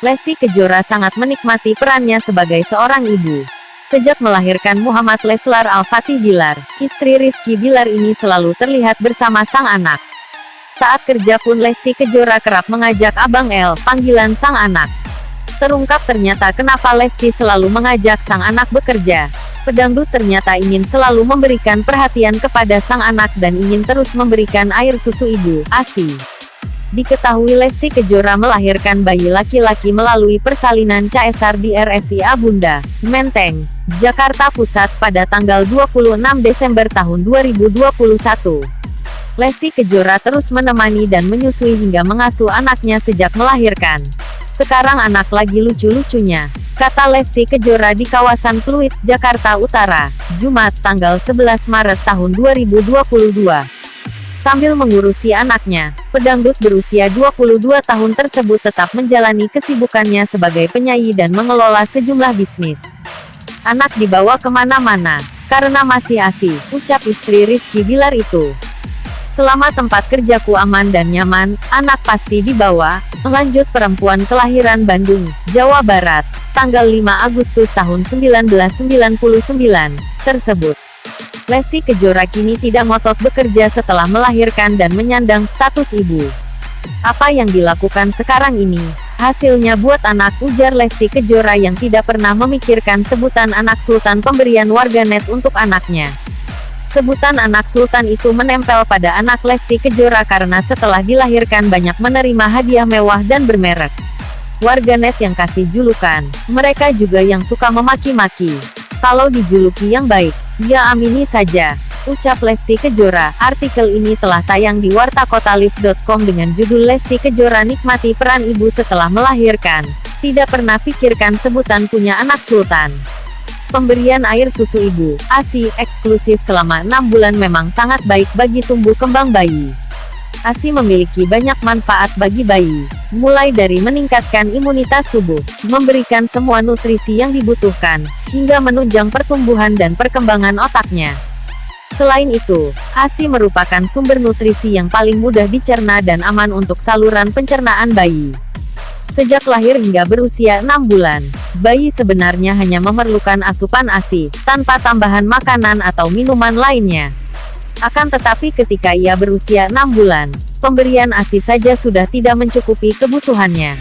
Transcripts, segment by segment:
Lesti Kejora sangat menikmati perannya sebagai seorang ibu. Sejak melahirkan Muhammad Leslar Al-Fatih Bilar, istri Rizky Bilar ini selalu terlihat bersama sang anak. Saat kerja pun Lesti Kejora kerap mengajak Abang El, panggilan sang anak. Terungkap ternyata kenapa Lesti selalu mengajak sang anak bekerja. Pedangdut ternyata ingin selalu memberikan perhatian kepada sang anak dan ingin terus memberikan air susu ibu, ASI. Diketahui Lesti Kejora melahirkan bayi laki-laki melalui persalinan caesar di RSIA Bunda, Menteng, Jakarta Pusat pada tanggal 26 Desember tahun 2021. Lesti Kejora terus menemani dan menyusui hingga mengasuh anaknya sejak melahirkan. Sekarang anak lagi lucu-lucunya, kata Lesti Kejora di kawasan Pluit, Jakarta Utara, Jumat tanggal 11 Maret tahun 2022. Sambil mengurusi anaknya, pedangdut berusia 22 tahun tersebut tetap menjalani kesibukannya sebagai penyanyi dan mengelola sejumlah bisnis. Anak dibawa kemana-mana, karena masih ASI, ucap istri Rizky Bilar itu. Selama tempat kerjaku aman dan nyaman, anak pasti dibawa, lanjut perempuan kelahiran Bandung, Jawa Barat, tanggal 5 Agustus tahun 1999, tersebut. Lesti Kejora kini tidak ngotot bekerja setelah melahirkan dan menyandang status ibu. Apa yang dilakukan sekarang ini, hasilnya buat anak, ujar Lesti Kejora yang tidak pernah memikirkan sebutan anak sultan pemberian warganet untuk anaknya. Sebutan anak sultan itu menempel pada anak Lesti Kejora karena setelah dilahirkan banyak menerima hadiah mewah dan bermerek. Warganet yang kasih julukan, mereka juga yang suka memaki-maki. Kalau dijuluki yang baik, ya amini saja, ucap Lesti Kejora. Artikel ini telah tayang di wartakotalive.com dengan judul Lesti Kejora nikmati peran ibu setelah melahirkan. Tidak pernah pikirkan sebutan punya anak sultan. Pemberian air susu ibu, ASI, eksklusif selama 6 bulan memang sangat baik bagi tumbuh kembang bayi. ASI memiliki banyak manfaat bagi bayi, mulai dari meningkatkan imunitas tubuh, memberikan semua nutrisi yang dibutuhkan, hingga menunjang pertumbuhan dan perkembangan otaknya. Selain itu, ASI merupakan sumber nutrisi yang paling mudah dicerna dan aman untuk saluran pencernaan bayi. Sejak lahir hingga berusia 6 bulan, bayi sebenarnya hanya memerlukan asupan ASI, tanpa tambahan makanan atau minuman lainnya. Akan tetapi ketika ia berusia 6 bulan, pemberian ASI saja sudah tidak mencukupi kebutuhannya.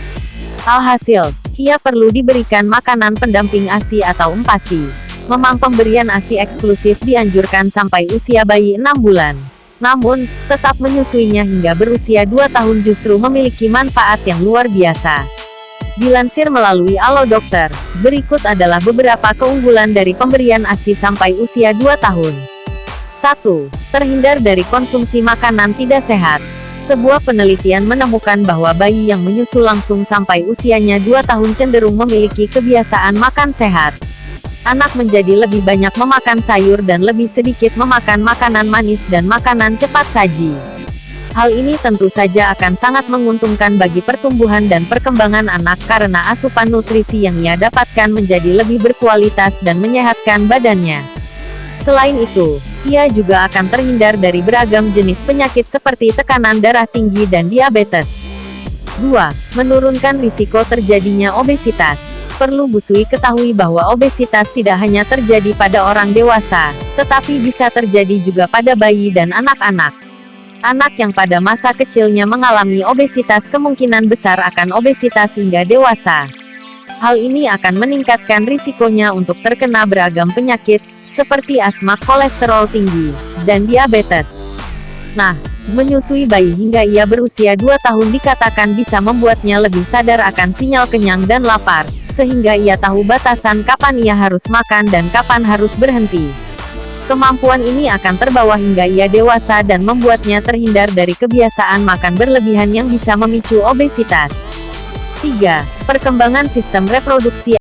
Alhasil, ia perlu diberikan makanan pendamping ASI atau MPASI. Memang pemberian ASI eksklusif dianjurkan sampai usia bayi 6 bulan. Namun, tetap menyusuinya hingga berusia 2 tahun justru memiliki manfaat yang luar biasa. Dilansir melalui Alo Dokter, berikut adalah beberapa keunggulan dari pemberian ASI sampai usia 2 tahun. 1. Terhindar dari konsumsi makanan tidak sehat. Sebuah penelitian menemukan bahwa bayi yang menyusu langsung sampai usianya 2 tahun cenderung memiliki kebiasaan makan sehat. Anak menjadi lebih banyak memakan sayur dan lebih sedikit memakan makanan manis dan makanan cepat saji. Hal ini tentu saja akan sangat menguntungkan bagi pertumbuhan dan perkembangan anak karena asupan nutrisi yang ia dapatkan menjadi lebih berkualitas dan menyehatkan badannya. Selain itu, ia juga akan terhindar dari beragam jenis penyakit seperti tekanan darah tinggi dan diabetes. 2. Menurunkan risiko terjadinya obesitas. Perlu busui ketahui bahwa obesitas tidak hanya terjadi pada orang dewasa, tetapi bisa terjadi juga pada bayi dan anak-anak. Anak yang pada masa kecilnya mengalami obesitas kemungkinan besar akan obesitas hingga dewasa. Hal ini akan meningkatkan risikonya untuk terkena beragam penyakit, seperti asma, kolesterol tinggi, dan diabetes. Nah, menyusui bayi hingga ia berusia 2 tahun dikatakan bisa membuatnya lebih sadar akan sinyal kenyang dan lapar, sehingga ia tahu batasan kapan ia harus makan dan kapan harus berhenti. Kemampuan ini akan terbawa hingga ia dewasa dan membuatnya terhindar dari kebiasaan makan berlebihan yang bisa memicu obesitas. 3. Perkembangan sistem reproduksi